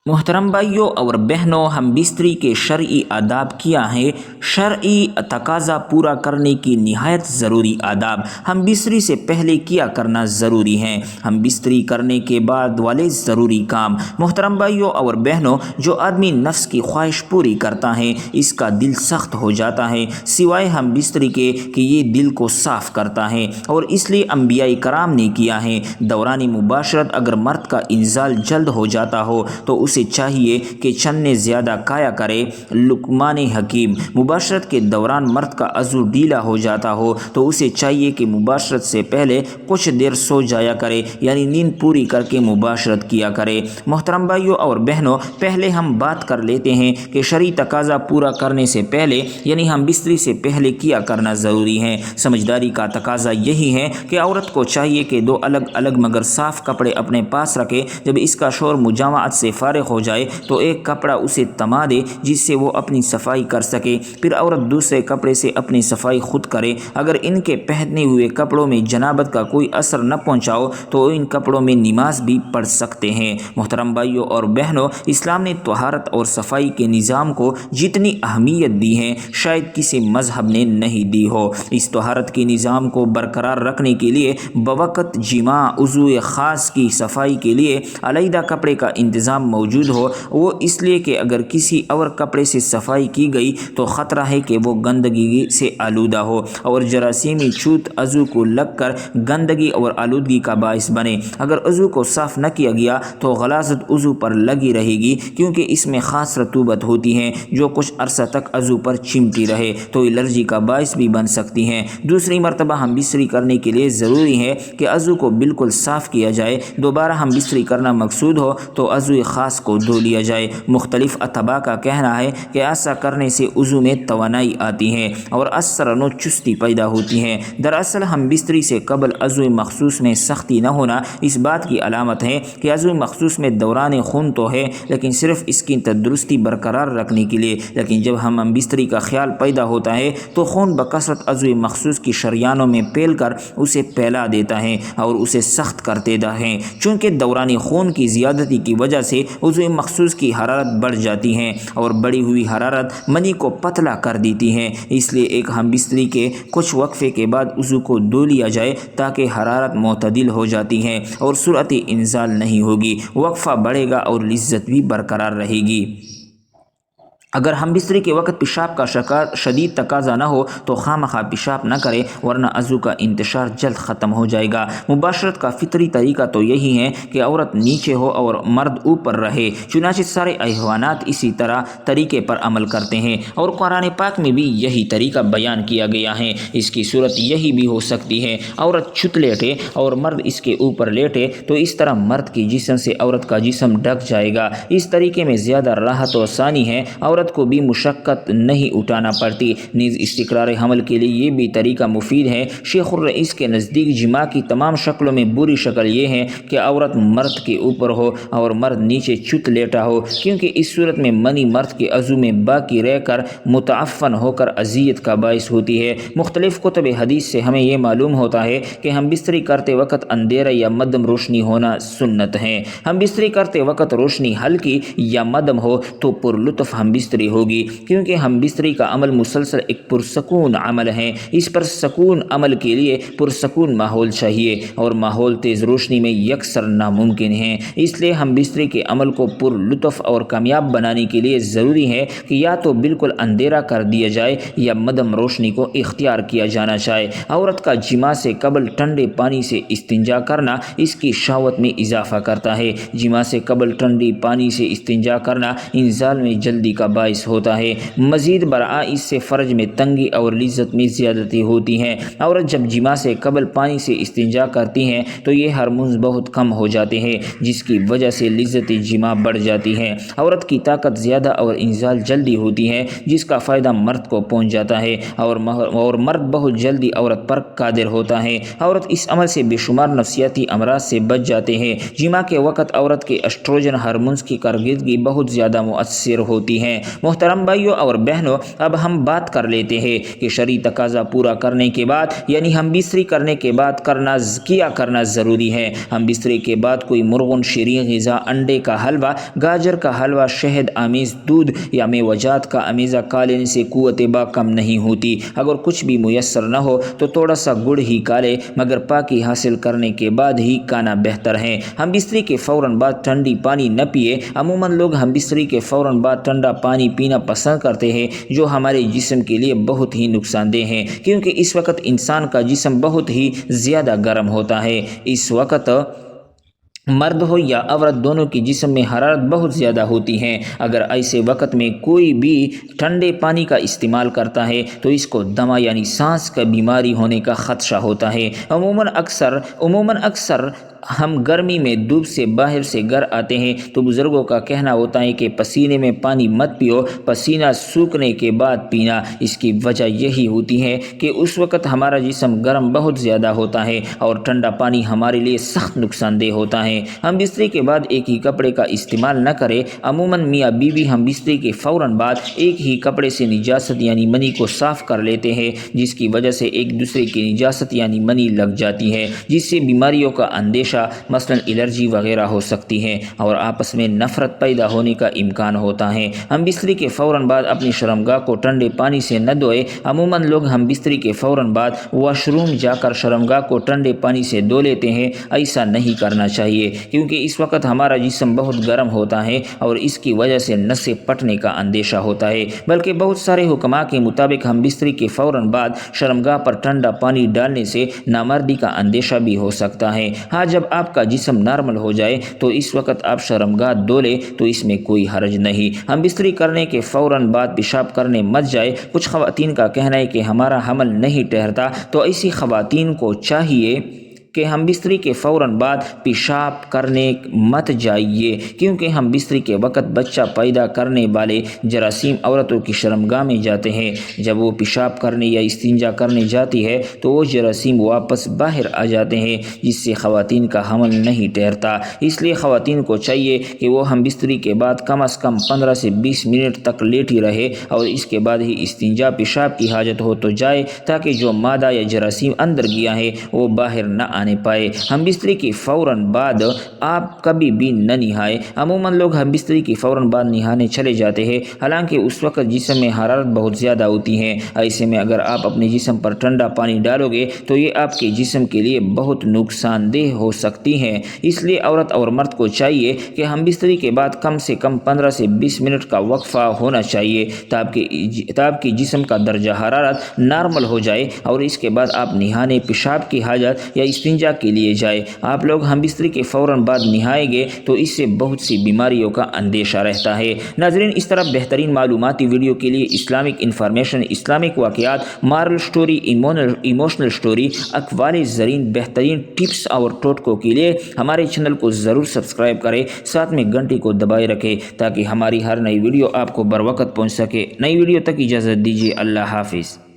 محترم بھائیوں اور بہنوں، ہم بستری کے شرعی آداب کیا ہیں؟ شرعی تقاضا پورا کرنے کی نہایت ضروری آداب ہم بستری سے پہلے کیا کرنا ضروری ہیں۔ ہم بستری کرنے کے بعد والے ضروری کام۔ محترم بھائیوں اور بہنوں، جو آدمی نفس کی خواہش پوری کرتا ہے اس کا دل سخت ہو جاتا ہے، سوائے ہم بستری کے کہ یہ دل کو صاف کرتا ہے، اور اس لیے انبیاء کرام نے کیا ہے۔ دوران مباشرت اگر مرد کا انزال جلد ہو جاتا ہو تو اسے چاہیے کہ چند زیادہ کایا کرے۔ لقمان حکیم۔ مباشرت کے دوران مرد کا عضو ڈھیلا ہو جاتا ہو تو اسے چاہیے کہ مباشرت سے پہلے کچھ دیر سو جایا کرے، یعنی نیند پوری کر کے مباشرت کیا کرے۔ محترم بھائیوں اور بہنوں، پہلے ہم بات کر لیتے ہیں کہ شرعی تقاضا پورا کرنے سے پہلے، یعنی ہم بستری سے پہلے کیا کرنا ضروری ہے۔ سمجھداری کا تقاضا یہی ہے کہ عورت کو چاہیے کہ دو الگ الگ مگر صاف کپڑے اپنے پاس رکھے۔ جب اس کا شوہر مجامعت سے فارغ ہو جائے تو ایک کپڑا اسے تما دے جس سے وہ اپنی صفائی کر سکے، پھر عورت دوسرے کپڑے سے اپنی صفائی خود کرے۔ اگر ان کے پہنے ہوئے کپڑوں میں جنابت کا کوئی اثر نہ پہنچاؤ تو ان کپڑوں میں نماز بھی پڑھ سکتے ہیں۔ محترم بھائیوں اور بہنوں، اسلام نے طہارت اور صفائی کے نظام کو جتنی اہمیت دی ہے شاید کسی مذہب نے نہیں دی ہو۔ اس طہارت کے نظام کو برقرار رکھنے کے لیے بوقت جماع عضو خاص کی صفائی کے لیے علیحدہ کپڑے کا انتظام موجود ہو۔ وہ اس لیے کہ اگر کسی اور کپڑے سے صفائی کی گئی تو خطرہ ہے کہ وہ گندگی سے آلودہ ہو اور جراثیمی چھوت عضو کو لگ کر گندگی اور آلودگی کا باعث بنے۔ اگر عضو کو صاف نہ کیا گیا تو غلاظت عضو پر لگی رہے گی، کیونکہ اس میں خاص رطوبت ہوتی ہے جو کچھ عرصہ تک عضو پر چمٹی رہے تو الرجی کا باعث بھی بن سکتی ہے۔ دوسری مرتبہ ہم بستری کرنے کے لیے ضروری ہے کہ عضو کو بالکل صاف کیا جائے۔ دوبارہ ہم بستری کرنا مقصود ہو تو عضو خاص کو دھو لیا جائے۔ مختلف اطباء کا کہنا ہے کہ ایسا کرنے سے عضو میں توانائی آتی ہے اور اثر و چستی پیدا ہوتی ہے۔ دراصل ہم بستری سے قبل عضو مخصوص میں سختی نہ ہونا اس بات کی علامت ہے کہ عضو مخصوص میں دوران خون تو ہے، لیکن صرف اس کی تندرستی برقرار رکھنے کے لیے۔ لیکن جب ہم بستری کا خیال پیدا ہوتا ہے تو خون بکثرت عضو مخصوص کی شریانوں میں پھیل کر اسے پھیلا دیتا ہے اور اسے سخت کر دیتا ہے۔ چونکہ دوران خون کی زیادتی کی وجہ سے عضو مخصوص کی حرارت بڑھ جاتی ہے اور بڑھی ہوئی حرارت منی کو پتلا کر دیتی ہے، اس لیے ایک ہم بستری کے کچھ وقفے کے بعد عضو کو دھو لیا جائے تاکہ حرارت معتدل ہو جاتی ہے اور سرعت انزال نہیں ہوگی، وقفہ بڑھے گا اور لذت بھی برقرار رہے گی۔ اگر ہم بستری کے وقت پیشاب کا شدید تقاضا نہ ہو تو خواہ پیشاب نہ کرے، ورنہ عضو کا انتشار جلد ختم ہو جائے گا۔ مباشرت کا فطری طریقہ تو یہی ہے کہ عورت نیچے ہو اور مرد اوپر رہے، چنانچہ سارے حیوانات اسی طریقے پر عمل کرتے ہیں اور قرآن پاک میں بھی یہی طریقہ بیان کیا گیا ہے۔ اس کی صورت یہی بھی ہو سکتی ہے، عورت چھت لیٹے اور مرد اس کے اوپر لیٹے تو اس طرح مرد کے جسم سے عورت کا جسم ڈھک جائے گا۔ اس طریقے میں زیادہ راحت و آسانی ہے، عورت کو بھی مشقت نہیں اٹھانا پڑتی۔ نیز استقرار حمل کے لیے یہ بھی طریقہ مفید ہے۔ شیخ الرئیس کے نزدیک جماع کی تمام شکلوں میں بری شکل یہ ہے کہ عورت مرد کے اوپر ہو اور مرد نیچے چھت لیٹا ہو، کیونکہ اس صورت میں منی مرد کے عضو میں باقی رہ کر متعفن ہو کر اذیت کا باعث ہوتی ہے۔ مختلف کتب حدیث سے ہمیں یہ معلوم ہوتا ہے کہ ہم بستری کرتے وقت اندھیرا یا مدھم روشنی ہونا سنت ہے۔ ہم بستری کرتے وقت روشنی ہلکی یا مدھم ہو تو پرلطف ہم بستری ہوگی، کیونکہ ہم بستری کا عمل مسلسل ایک پرسکون عمل ہے۔ اس پر سکون عمل کے لیے پرسکون ماحول چاہیے اور ماحول تیز روشنی میں یکسر ناممکن ہے۔ اس لیے ہم بستری کے عمل کو پرلطف اور کامیاب بنانے کے لیے ضروری ہے کہ یا تو بالکل اندھیرا کر دیا جائے یا مدھم روشنی کو اختیار کیا جانا چاہے۔ عورت کا جماع سے قبل ٹھنڈے پانی سے استنجا کرنا اس کی شہوت میں اضافہ کرتا ہے۔ جماع سے قبل ٹھنڈے پانی سے استنجا کرنا انزال میں جلدی کا باعث ہوتا ہے۔ مزید برآں اس سے فرج میں تنگی اور لذت میں زیادتی ہوتی ہے۔ عورت جب جماع سے قبل پانی سے استنجا کرتی ہیں تو یہ ہارمونز بہت کم ہو جاتے ہیں، جس کی وجہ سے لذت جماع بڑھ جاتی ہے۔ عورت کی طاقت زیادہ اور انزال جلدی ہوتی ہے، جس کا فائدہ مرد کو پہنچ جاتا ہے اور مرد بہت جلدی عورت پر قادر ہوتا ہے۔ عورت اس عمل سے بے شمار نفسیاتی امراض سے بچ جاتے ہیں۔ جماع کے وقت عورت کے ایسٹروجن ہارمونز کی کارکردگی بہت زیادہ مؤثر ہوتی ہے۔ محترم بھائیوں اور بہنوں، اب ہم بات کر لیتے ہیں کہ شرعی تقاضا پورا کرنے کے بعد یعنی ہم بستری کرنے کے بعد کرنا ضروری ہے۔ ہم بستری کے بعد کوئی مرغن شیریں غذا، انڈے کا حلوہ، گاجر کا حلوہ، شہد آمیز دودھ یا میوجات کا امیزہ کھا لینے سے قوت با کم نہیں ہوتی۔ اگر کچھ بھی میسر نہ ہو تو تھوڑا سا گڑ ہی کھا لے، مگر پاکی حاصل کرنے کے بعد ہی کھانا بہتر ہے۔ ہم بستری کے فوراً بعد ٹھنڈی پانی نہ پیے۔ عموماً لوگ ہم بستری کے فوراً بعد ٹھنڈا پانی پینا پسند کرتے ہیں، جو ہمارے جسم کے لیے بہت ہی نقصان دہ ہے، کیونکہ اس وقت انسان کا جسم بہت ہی زیادہ گرم ہوتا ہے۔ اس وقت مرد ہو یا عورت، دونوں کی جسم میں حرارت بہت زیادہ ہوتی ہے۔ اگر ایسے وقت میں کوئی بھی ٹھنڈے پانی کا استعمال کرتا ہے تو اس کو دمہ یعنی سانس کا بیماری ہونے کا خدشہ ہوتا ہے۔ عموماً اکثر ہم گرمی میں دھوپ سے باہر سے گھر آتے ہیں تو بزرگوں کا کہنا ہوتا ہے کہ پسینے میں پانی مت پیو، پسینہ سوکھنے کے بعد پینا۔ اس کی وجہ یہی ہوتی ہے کہ اس وقت ہمارا جسم گرم بہت زیادہ ہوتا ہے اور ٹھنڈا پانی ہمارے لیے سخت نقصان دہ ہوتا ہے۔ ہم بستری کے بعد ایک ہی کپڑے کا استعمال نہ کریں۔ عموماً میاں بیوی ہم بستری کے فوراً بعد ایک ہی کپڑے سے نجاست یعنی منی کو صاف کر لیتے ہیں، جس کی وجہ سے ایک دوسرے کی نجاست یعنی منی لگ جاتی ہے، جس سے بیماریوں کا اندیشہ مثلاً الرجی وغیرہ ہو سکتی ہے اور آپس میں نفرت پیدا ہونے کا امکان ہوتا ہے۔ ہم بستری کے فوراً بعد اپنی شرمگاہ کو ٹھنڈے پانی سے نہ دھوئے۔ عموماً لوگ ہم بستری کے فوراً بعد واش روم جا کر شرمگاہ کو ٹھنڈے پانی سے دھو لیتے ہیں۔ ایسا نہیں کرنا چاہیے، کیونکہ اس وقت ہمارا جسم بہت گرم ہوتا ہے اور اس کی وجہ سے نسیں پھٹنے کا اندیشہ ہوتا ہے۔ بلکہ بہت سارے حکماء کے مطابق ہم بستری کے فوراً بعد شرمگاہ پر ٹھنڈا پانی ڈالنے سے نامردی کا اندیشہ بھی ہو سکتا ہے۔ ہاں، جب آپ کا جسم نارمل ہو جائے تو اس وقت آپ شرمگاہ دھو لیں تو اس میں کوئی حرج نہیں۔ ہم بستری کرنے کے فوراً بعد پیشاب کرنے مت جائے۔ کچھ خواتین کا کہنا ہے کہ ہمارا حمل نہیں ٹھہرتا، تو ایسی خواتین کو چاہیے کہ ہم بستری کے فوراً بعد پیشاب کرنے مت جائیے، کیونکہ ہم بستری کے وقت بچہ پیدا کرنے والے جراثیم عورتوں کی شرمگاہ میں جاتے ہیں۔ جب وہ پیشاب کرنے یا استنجا کرنے جاتی ہے تو وہ جراثیم واپس باہر آ جاتے ہیں، جس سے خواتین کا حمل نہیں ٹھہرتا۔ اس لیے خواتین کو چاہیے کہ وہ ہم بستری کے بعد کم از کم 15 سے 20 منٹ تک لیٹی رہے اور اس کے بعد ہی استنجا پیشاب کی حاجت ہو تو جائے، تاکہ جو مادہ یا جراثیم اندر گیا ہے وہ باہر نہ آنے پائے۔ ہم بستری کی فوراً بعد آپ کبھی بھی نہ نہائے۔ عموماً لوگ ہم بستری کی فوراً بعد نہانے چلے جاتے ہیں، حالانکہ اس وقت جسم میں حرارت بہت زیادہ ہوتی ہے۔ ایسے میں اگر آپ اپنے جسم پر ٹھنڈا پانی ڈالو گے تو یہ آپ کے جسم کے لیے بہت نقصان دہ ہو سکتی ہے۔ اس لیے عورت اور مرد کو چاہیے کہ ہم بستری کے بعد کم سے کم 15 سے 20 منٹ کا وقفہ ہونا چاہیے، تاکہ جسم کا درجہ حرارت نارمل ہو جائے اور اس کے بعد آپ نہانے، پیشاب کی حاجت یا استنجا کے لیے جائے۔ آپ لوگ ہم بستری کے فوراً بعد نہائیں گے تو اس سے بہت سی بیماریوں کا اندیشہ رہتا ہے۔ ناظرین، اس طرح بہترین معلوماتی ویڈیو کے لیے اسلامک انفارمیشن، اسلامک واقعات، مارل سٹوری، ایموشنل سٹوری، اقوال زرین، بہترین ٹپس اور ٹوٹکوں کے لیے ہمارے چینل کو ضرور سبسکرائب کریں، ساتھ میں گھنٹی کو دبائے رکھیں تاکہ ہماری ہر نئی ویڈیو آپ کو بر وقت پہنچ سکے۔ نئی ویڈیو تک اجازت دیجیے۔ اللہ حافظ۔